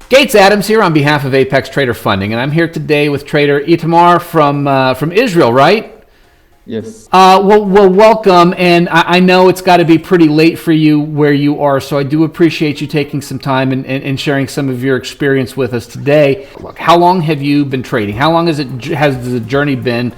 Gates Adams here on behalf of Apex Trader Funding, and I'm here today with trader Itamar from Israel, right? Yes. Well, welcome, and I know it's got to be pretty late for you where you are, so I do appreciate you taking some time and sharing some of your experience with us today. Look, how long have you been trading? How long has the journey been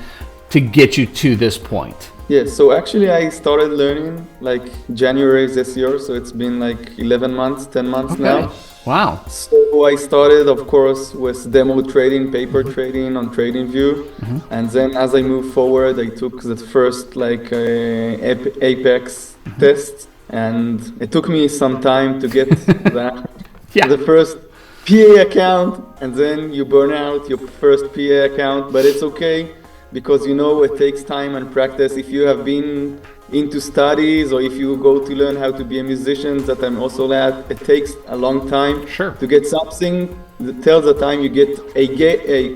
to get you to this point? Yeah, so actually I started learning like January this year, so it's been like 11 months, 10 months now. Wow. So I started, of course, with demo trading, paper trading on TradingView. And then as I moved forward, I took the first like Apex test. And it took me some time to get the first PA account. And then you burn out your first PA account, but it's okay because it takes time and practice. If you have been into studies or if you go to learn how to be a musician, that I'm also at, it takes a long time to get something that tells the time you get a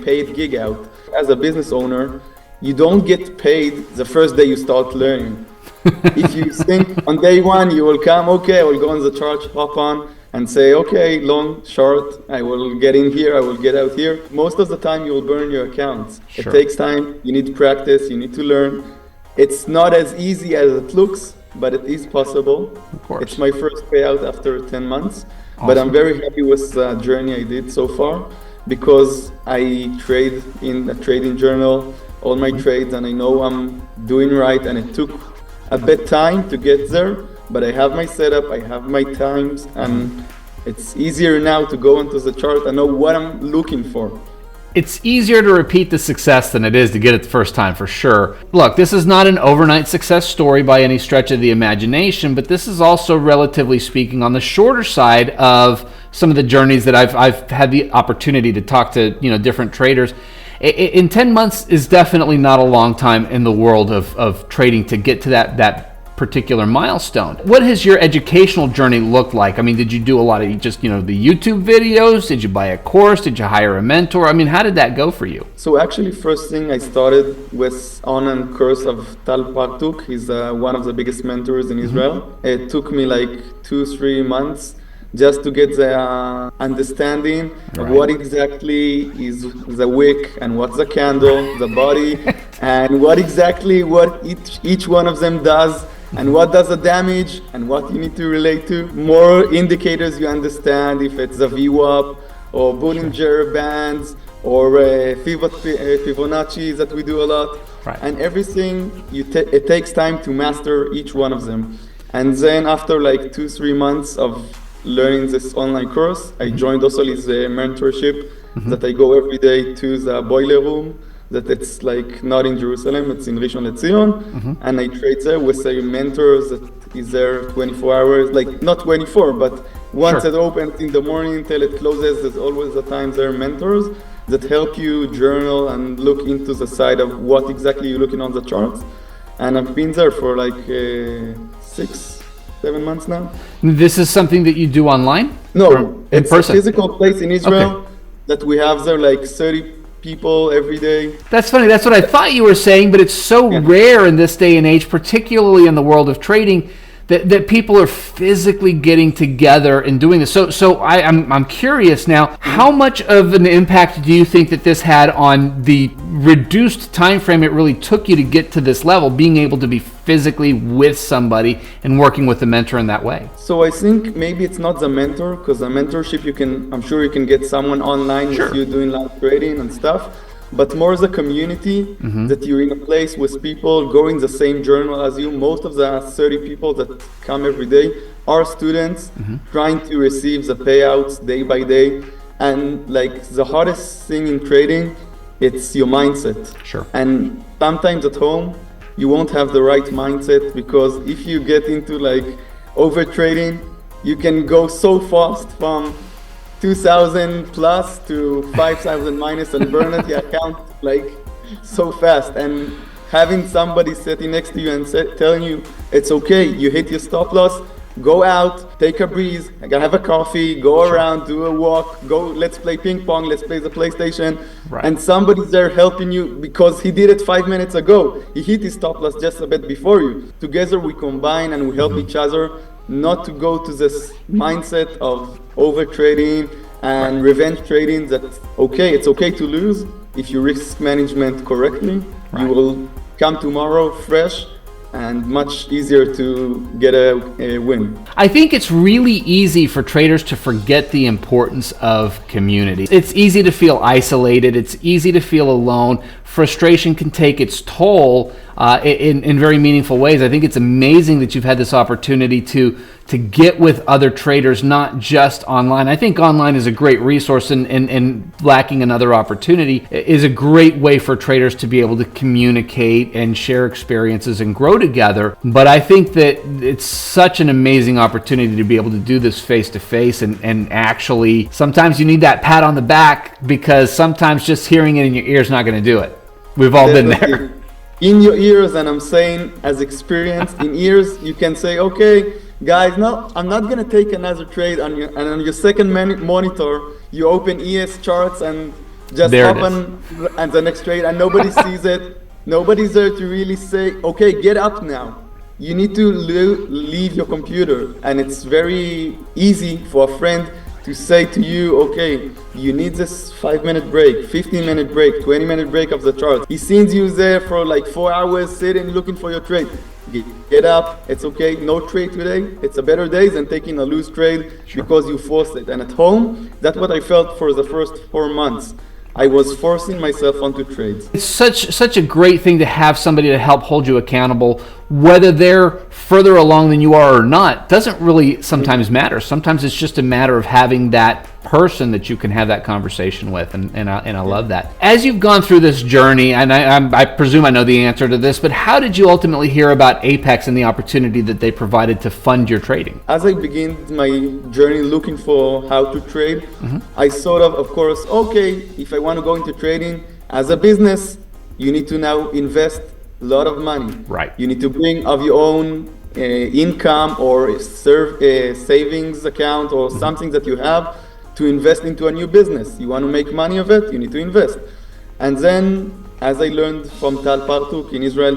paid gig out. As a business owner, you don't get paid the first day you start learning. If you think on day one you will come, okay, I will go on the chart, hop on and say, okay, long, short, I will get in here, I will get out here. Most of the time you will burn your accounts. It takes time, you need practice, you need to learn. It's not as easy as it looks, but it is possible. Of course. It's my first payout after 10 months, but I'm very happy with the journey I did so far because I trade in a trading journal, all my trades, and I know I'm doing right, and it took a bit time to get there, but I have my setup, I have my times, and it's easier now to go into the chart and know what I'm looking for. It's easier to repeat the success than it is to get it the first time, for sure. Look, this is not an overnight success story by any stretch of the imagination, but this is also, relatively speaking, on the shorter side of some of the journeys that I've had the opportunity to talk to different traders. In 10 months is definitely not a long time in the world of trading to get to that particular milestone. What has your educational journey looked like? I mean, did you do a lot of just the YouTube videos? Did you buy a course? Did you hire a mentor? I mean, how did that go for you? So actually, first thing I started with online course of Tal Partuk. He's one of the biggest mentors in Israel. It took me like 2-3 months just to get the understanding of what exactly is the wick and what's the candle, the body, and what each one of them does. And what does the damage and what you need to relate to. More indicators you understand, if it's a VWAP or Bollinger Bands or Fibonacci that we do a lot. And everything, it takes time to master each one of them. And then after like 2-3 months of learning this online course, I joined also his mentorship that I go every day to the boiler room. That it's like not in Jerusalem, it's in Rishon LeZion, and I trade there with a mentor that is there 24 hours, like not 24, but once it opens in the morning till it closes, there's always the times there are mentors that help you journal and look into the side of what exactly you're looking on the charts. And I've been there for like 6-7 months now. This is something that you do online? No, it's a physical place in Israel that we have there like 30 people every day. That's funny. That's what I thought you were saying, but it's so rare in this day and age, particularly in the world of trading, that people are physically getting together and doing this. So I'm curious now, how much of an impact do you think that this had on the reduced time frame it really took you to get to this level, being able to be physically with somebody and working with the mentor in that way? So I think maybe it's not the mentor, because the mentorship I'm sure you can get someone online with you doing live trading and stuff. But more the community, that you're in a place with people going the same journal as you. Most of the 30 people that come every day are students trying to receive the payouts day by day. And like the hardest thing in trading, it's your mindset. And sometimes at home, you won't have the right mindset, because if you get into like over trading, you can go so fast from 2,000 plus to 5,000 minus and burn at your account like so fast. And having somebody sitting next to you and telling you it's okay, you hit your stop loss, go out, take a breeze, have a coffee, go around, do a walk, go, let's play ping pong, let's play the PlayStation. And somebody's there helping you because he did it 5 minutes ago. He hit his stop loss just a bit before you. Together we combine and we help each other not to go to this mindset of over trading and revenge trading, that okay, it's okay to lose if you risk management correctly. You will come tomorrow fresh and much easier to get a win. I think it's really easy for traders to forget the importance of community. It's easy to feel isolated. It's easy to feel alone. Frustration can take its toll in very meaningful ways. I think it's amazing that you've had this opportunity to get with other traders, not just online. I think online is a great resource, and lacking another opportunity is a great way for traders to be able to communicate and share experiences and grow together. But I think that it's such an amazing opportunity to be able to do this face to face, and actually sometimes you need that pat on the back, because sometimes just hearing it in your ear is not going to do it. We've all been there. In your ears, and I'm saying as experienced in ears, you can say, okay, guys, no, I'm not going to take another trade on you. And on your second monitor, you open ES charts and just open and the next trade, and nobody sees it. Nobody's there to really say, okay, get up now. You need to leave your computer. And it's very easy for a friend to say to you, okay, you need this 5-minute break, 15-minute break, 20-minute break of the chart. He sees you there for like 4 hours sitting looking for your trade. Get up, it's okay, no trade today. It's a better day than taking a loose trade because you forced it. And at home, that's what I felt for the first 4 months. I was forcing myself onto trades. It's such a great thing to have somebody to help hold you accountable, whether they're further along than you are or not. Doesn't really sometimes matter. Sometimes it's just a matter of having that person that you can have that conversation with, and I love that. As you've gone through this journey, and I presume I know the answer to this, but how did you ultimately hear about Apex and the opportunity that they provided to fund your trading? As I began my journey looking for how to trade, I sort of course, okay, if I want to go into trading as a business, you need to now invest a lot of money. Right. You need to bring of your own income or savings account or something that you have to invest into a new business. You want to make money of it, you need to invest. And then, as I learned from Tal Partuk in Israel,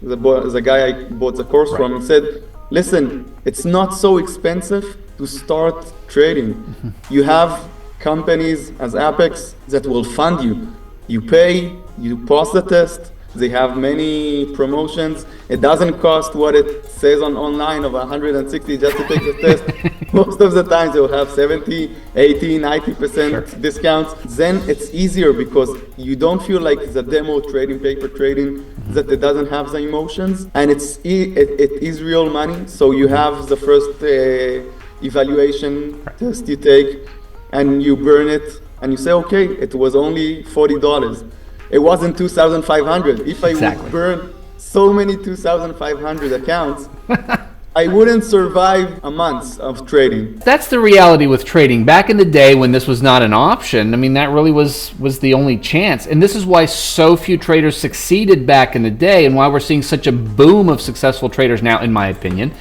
the guy I bought the course from, he said, listen, it's not so expensive to start trading. You have companies as Apex that will fund you. You pay, you pass the test. They have many promotions. It doesn't cost what it says on online of 160 just to take the test. Most of the times they'll have 70, 80, 90% discounts. Then it's easier because you don't feel like the demo trading, paper trading, that it doesn't have the emotions. And it is real money. So you have the first evaluation test you take and you burn it and you say, okay, it was only $40. It wasn't 2,500. If I would burn so many 2,500 accounts, I wouldn't survive a month of trading. That's the reality with trading. Back in the day when this was not an option, I mean, that really was the only chance. And this is why so few traders succeeded back in the day, and why we're seeing such a boom of successful traders now, in my opinion,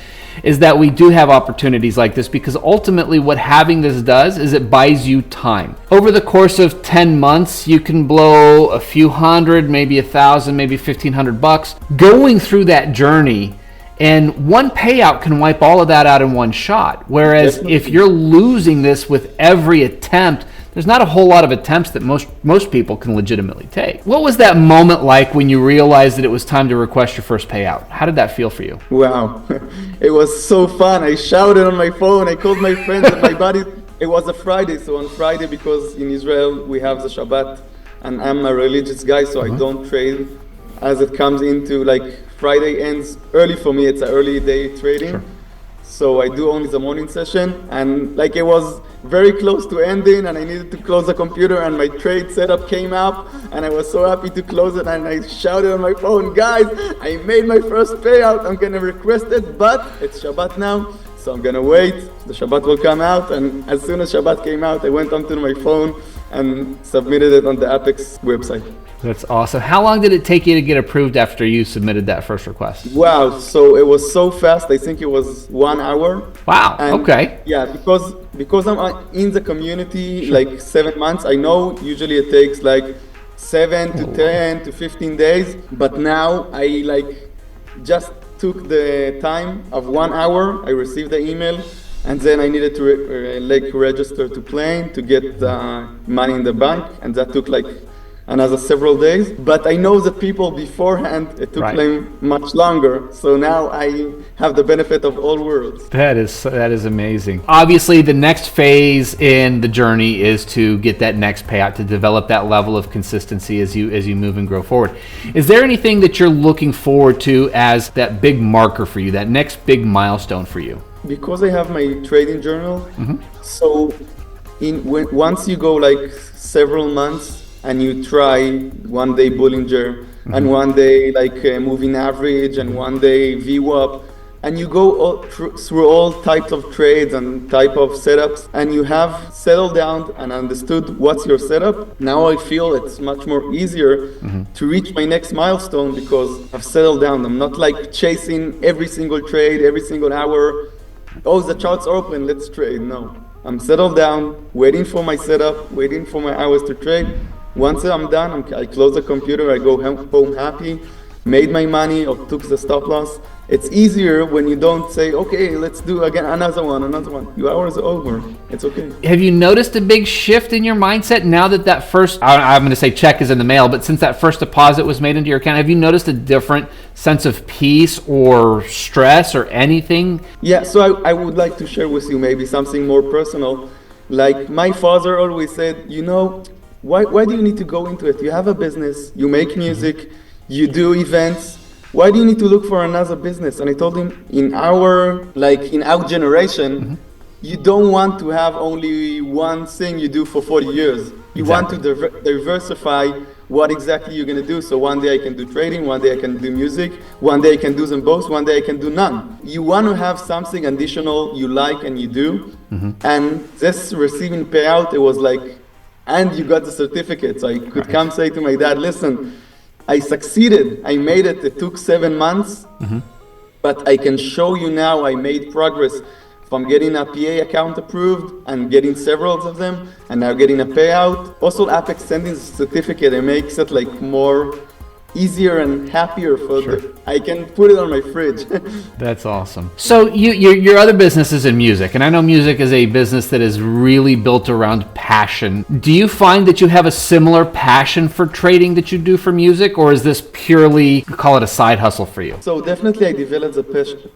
is that we do have opportunities like this, because ultimately what having this does is it buys you time. Over the course of 10 months, you can blow a few hundred, maybe 1,000, maybe $1,500 going through that journey. And one payout can wipe all of that out in one shot. Whereas if you're losing this with every attempt, there's not a whole lot of attempts that most people can legitimately take. What was that moment like when you realized that it was time to request your first payout? How did that feel for you? Wow, it was so fun. I shouted on my phone, I called my friends and my buddies. It was a Friday, so on Friday, because in Israel we have the Shabbat, and I'm a religious guy, so I don't trade as it comes into like Friday ends early for me. It's an early day trading. So I do only the morning session, and like it was very close to ending and I needed to close the computer, and my trade setup came up and I was so happy to close it, and I shouted on my phone, guys, I made my first payout, I'm gonna request it, but it's Shabbat now, so I'm gonna wait, the Shabbat will come out. And as soon as Shabbat came out, I went onto my phone and submitted it on the Apex website. That's awesome. How long did it take you to get approved after you submitted that first request? Wow, so it was so fast. I think it was 1 hour. Wow, and okay. Yeah, because I'm in the community like 7 months, I know usually it takes like 7 to 10 to 15 days, but now I like just took the time of 1 hour. I received the email And then I needed to register to play to get money in the bank, and that took like another several days. But I know that people beforehand, it took them much longer. So now I have the benefit of all worlds. That is amazing. Obviously, the next phase in the journey is to get that next payout, to develop that level of consistency as you move and grow forward. Is there anything that you're looking forward to as that big marker for you, that next big milestone for you? Because I have my trading journal, so once you go like several months and you try one day Bollinger and one day like moving average and one day VWAP, and you go through all types of trades and type of setups, and you have settled down and understood what's your setup. Now I feel it's much more easier to reach my next milestone because I've settled down. I'm not like chasing every single trade, every single hour. Oh, the chart's open, let's trade. No, I'm settled down, waiting for my setup, waiting for my hours to trade. Once I'm done, I close the computer, I go home happy, made my money or took the stop loss. It's easier when you don't say, okay, let's do again another one. Your hours are over. It's okay. Have you noticed a big shift in your mindset now that first, I'm going to say check is in the mail, but since that first deposit was made into your account, have you noticed a different sense of peace or stress or anything? Yeah, so I would like to share with you maybe something more personal. Like my father always said, why do you need to go into it? You have a business, you make music, you do events. Why do you need to look for another business? And I told him, in our generation, you don't want to have only one thing you do for 40 years. You want to diversify what exactly you're going to do. So one day I can do trading, one day I can do music, one day I can do them both, one day I can do none. You want to have something additional you like and you do. And this receiving payout, it was like, and you got the certificate. So I could come say to my dad, listen, I succeeded. I made it. It took 7 months, but I can show you now I made progress from getting a PA account approved and getting several of them, and now getting a payout. Also, Apex sending the certificate, it makes it like more easier and happier I can put it on my fridge. That's awesome. So your other business is in music, and I know music is a business that is really built around passion. Do you find that you have a similar passion for trading that you do for music, or is this purely, call it a side hustle for you? So definitely I developed a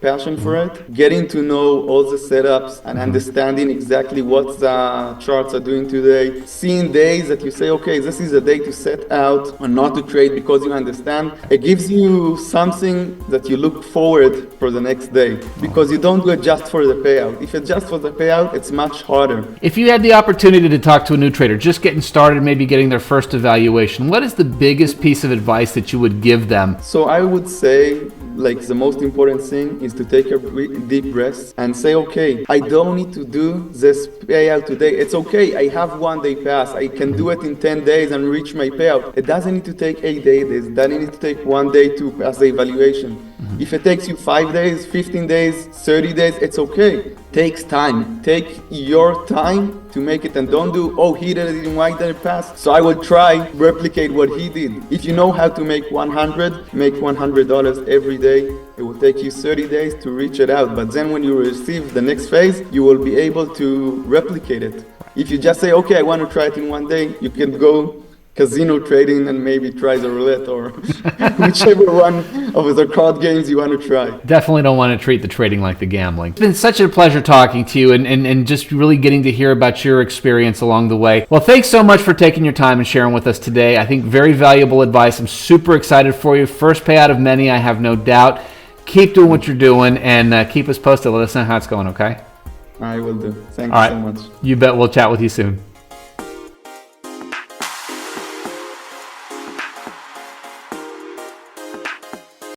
passion for it, getting to know all the setups and understanding exactly what the charts are doing today, seeing days that you say, okay, this is a day to set out or not to trade because you understand. It gives you something that you look forward for the next day, because you don't do it just for the payout. If it's just for the payout, it's much harder. If you had the opportunity to talk to a new trader just getting started, maybe getting their first evaluation, what is the biggest piece of advice that you would give them? So I would say, like, the most important thing is to take a deep breath and say, okay, I don't need to do this payout today. It's okay. I have 1 day pass. I can do it in 10 days and reach my payout. It doesn't need to take 8 days. It doesn't need to take 1 day to pass the evaluation. If it takes you 5 days, 15 days, 30 days, it's okay. Takes time. Take your time to make it, and don't do, oh, he did it, why did it pass? So I would try replicate what he did. If you know how to make make $100 every day. It will take you 30 days to reach it out. But then when you receive the next phase, you will be able to replicate it. If you just say, okay, I want to try it in 1 day, you can go casino trading and maybe try the roulette or whichever one of the card games you want to try. Definitely don't want to treat the trading like the gambling. It's been such a pleasure talking to you and just really getting to hear about your experience along the way. Well, thanks so much for taking your time and sharing with us today. I think very valuable advice. I'm super excited for you. First payout of many, I have no doubt. Keep doing what you're doing and keep us posted. Let us know how it's going, okay? I will do. Thank you so much. You bet. We'll chat with you soon.